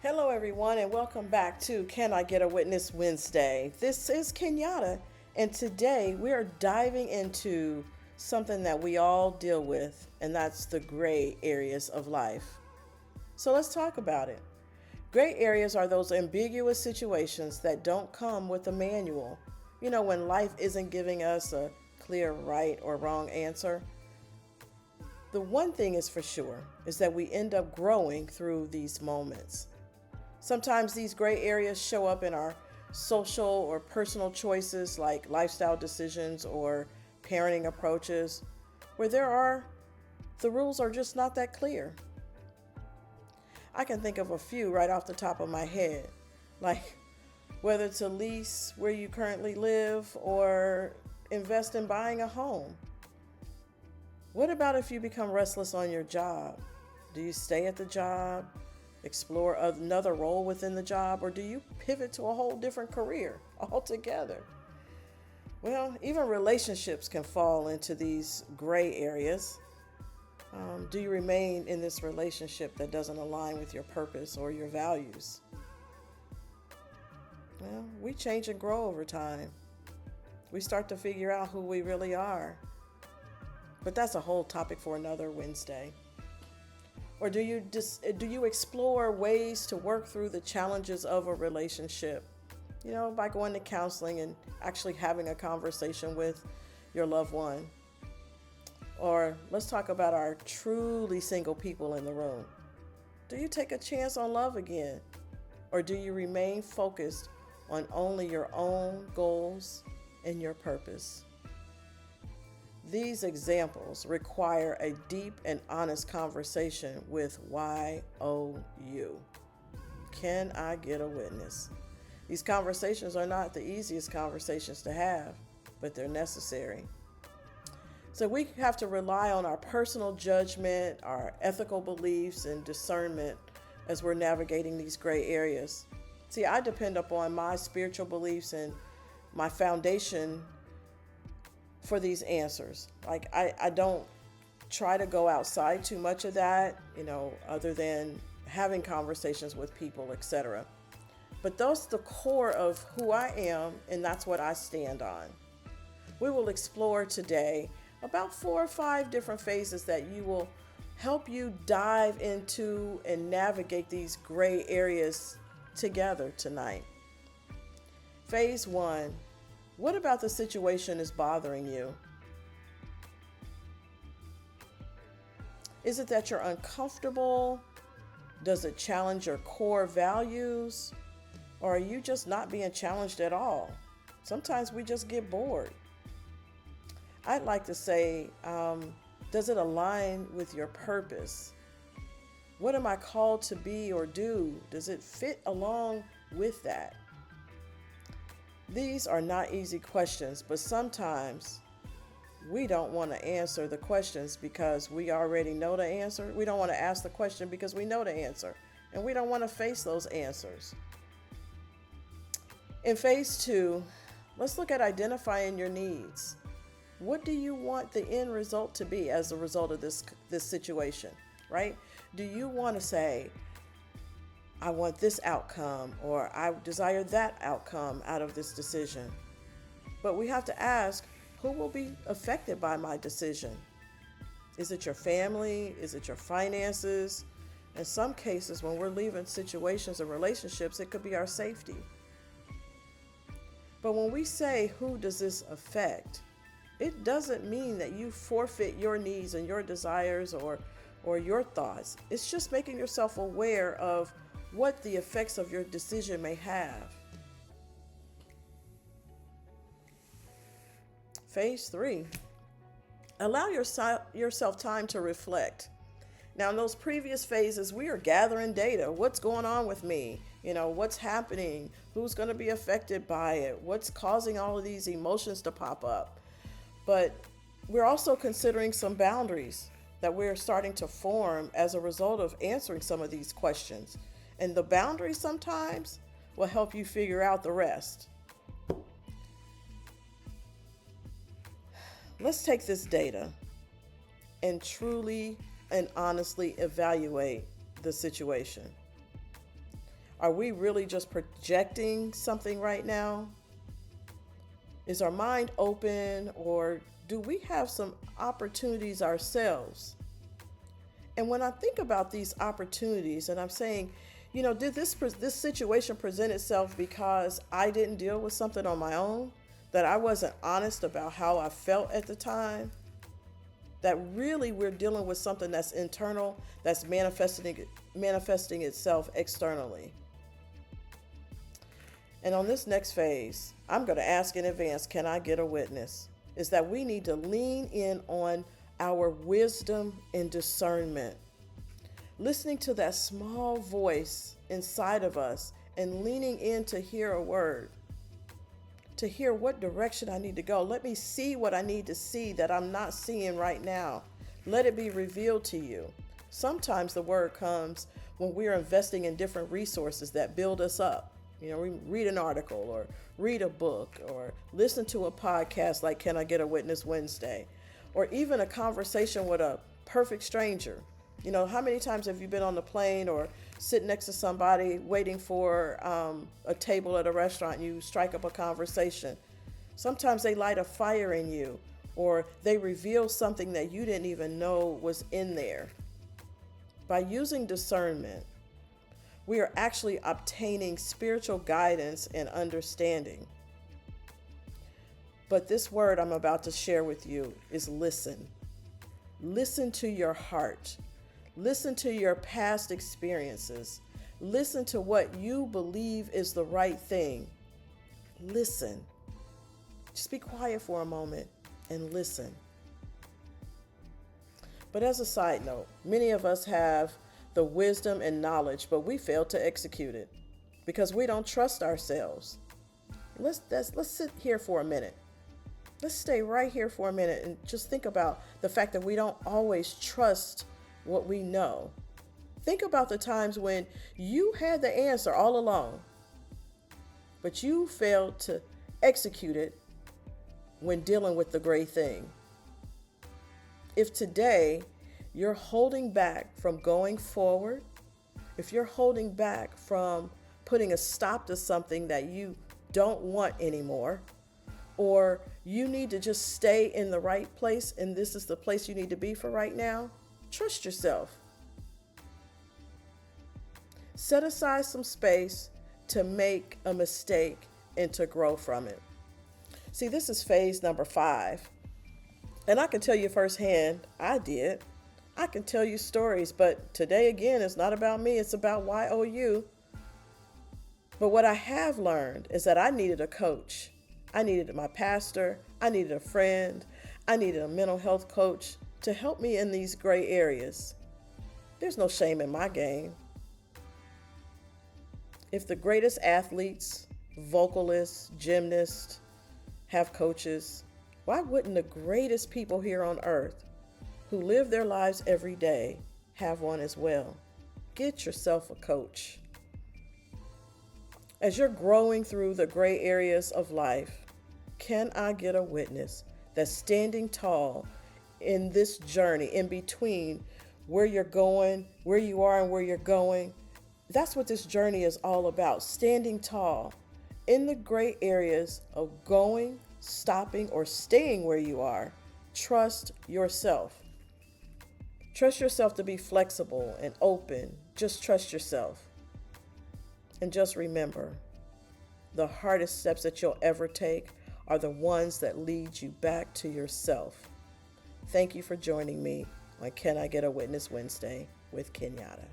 Hello, everyone, and welcome back to Can I Get a Witness Wednesday. This is Kenyatta, and today we are diving into something that we all deal with, and that's the gray areas of life. So let's talk about it. Gray areas are those ambiguous situations that don't come with a manual. When life isn't giving us a clear right or wrong answer. The one thing is for sure is that we end up growing through these moments. Sometimes these gray areas show up in our social or personal choices like lifestyle decisions or parenting approaches, where the rules are just not that clear. I can think of a few right off the top of my head, like whether to lease where you currently live or invest in buying a home. What about if you become restless on your job? Do you stay at the job, explore another role within the job, or do you pivot to a whole different career altogether? Well, even relationships can fall into these gray areas. Do you remain in this relationship that doesn't align with your purpose or your values? Well, we change and grow over time. We start to figure out who we really are. But that's a whole topic for another Wednesday. Or do you explore ways to work through the challenges of a relationship? By going to counseling and actually having a conversation with your loved one. Or let's talk about our truly single people in the room. Do you take a chance on love again? Or do you remain focused on only your own goals and your purpose? These examples require a deep and honest conversation with YOU. Can I get a witness? These conversations are not the easiest conversations to have, but they're necessary. So we have to rely on our personal judgment, our ethical beliefs, and discernment as we're navigating these gray areas. See, I depend upon my spiritual beliefs and my foundation for these answers. Like I don't try to go outside too much of that, other than having conversations with people, etc. But that's the core of who I am, and that's what I stand on. We will explore today about 4 or 5 different phases that will help you dive into and navigate these gray areas together tonight. Phase 1. What about the situation is bothering you? Is it that you're uncomfortable? Does it challenge your core values? Or are you just not being challenged at all? Sometimes we just get bored. I'd like to say, does it align with your purpose? What am I called to be or do? Does it fit along with that? These are not easy questions, but sometimes we don't want to answer the questions because we already know the answer. We don't want to ask the question because we know the answer, and we don't want to face those answers. In phase 2, let's look at identifying your needs. What do you want the end result to be as a result of this situation, right? Do you want to say, I want this outcome, or I desire that outcome out of this decision? But we have to ask, who will be affected by my decision? Is it your family? Is it your finances? In some cases, when we're leaving situations and relationships, it could be our safety. But when we say, who does this affect? It doesn't mean that you forfeit your needs and your desires or your thoughts. It's just making yourself aware of what the effects of your decision may have. Phase 3, allow yourself time to reflect. Now, in those previous phases, we are gathering data. What's going on with me? What's happening? Who's going to be affected by it? What's causing all of these emotions to pop up? But we're also considering some boundaries that we're starting to form as a result of answering some of these questions. And the boundaries sometimes will help you figure out the rest. Let's take this data and truly and honestly evaluate the situation. Are we really just projecting something right now? Is our mind open, or do we have some opportunities ourselves? And when I think about these opportunities, and I'm saying, did this situation present itself because I didn't deal with something on my own, that I wasn't honest about how I felt at the time? That really we're dealing with something that's internal, that's manifesting itself externally. And on this next phase, I'm going to ask in advance, can I get a witness? Is that we need to lean in on our wisdom and discernment. Listening to that small voice inside of us and leaning in to hear a word, to hear what direction I need to go. Let me see what I need to see that I'm not seeing right now. Let it be revealed to you. Sometimes the word comes when we're investing in different resources that build us up. We read an article or read a book or listen to a podcast like Can I Get a Witness Wednesday, or even a conversation with a perfect stranger. How many times have you been on the plane or sit next to somebody waiting for a table at a restaurant and you strike up a conversation? Sometimes they light a fire in you, or they reveal something that you didn't even know was in there. By using discernment, we are actually obtaining spiritual guidance and understanding. But this word I'm about to share with you is listen. Listen to your heart. Listen to your past experiences. Listen to what you believe is the right thing. Listen. Just be quiet for a moment and listen. But as a side note, many of us have the wisdom and knowledge, but we fail to execute it because we don't trust ourselves. Let's sit here for a minute. Let's stay right here for a minute and just think about the fact that we don't always trust what we know. Think about the times when you had the answer all along, but you failed to execute it when dealing with the great thing. If today you're holding back from going forward, if you're holding back from putting a stop to something that you don't want anymore, or you need to just stay in the right place and this is the place you need to be for right now, trust yourself. Set aside some space to make a mistake and to grow from it. See, this is phase number 5. And I can tell you firsthand, I did. I can tell you stories, but today again, it's not about me, it's about YOU. But what I have learned is that I needed a coach. I needed my pastor, I needed a friend, I needed a mental health coach to help me in these gray areas. There's no shame in my game. If the greatest athletes, vocalists, gymnasts have coaches, why wouldn't the greatest people here on earth who live their lives every day have one as well? Get yourself a coach. As you're growing through the gray areas of life, can I get a witness that's standing tall in this journey in between where you're going, where you are and where you're going? That's what this journey is all about, standing tall in the gray areas of going, stopping, or staying where you are. Trust yourself. Trust yourself to be flexible and open. Just trust yourself. And just remember, the hardest steps that you'll ever take are the ones that lead you back to yourself. Thank you for joining me on Can I Get a Witness Wednesday with Kenyatta.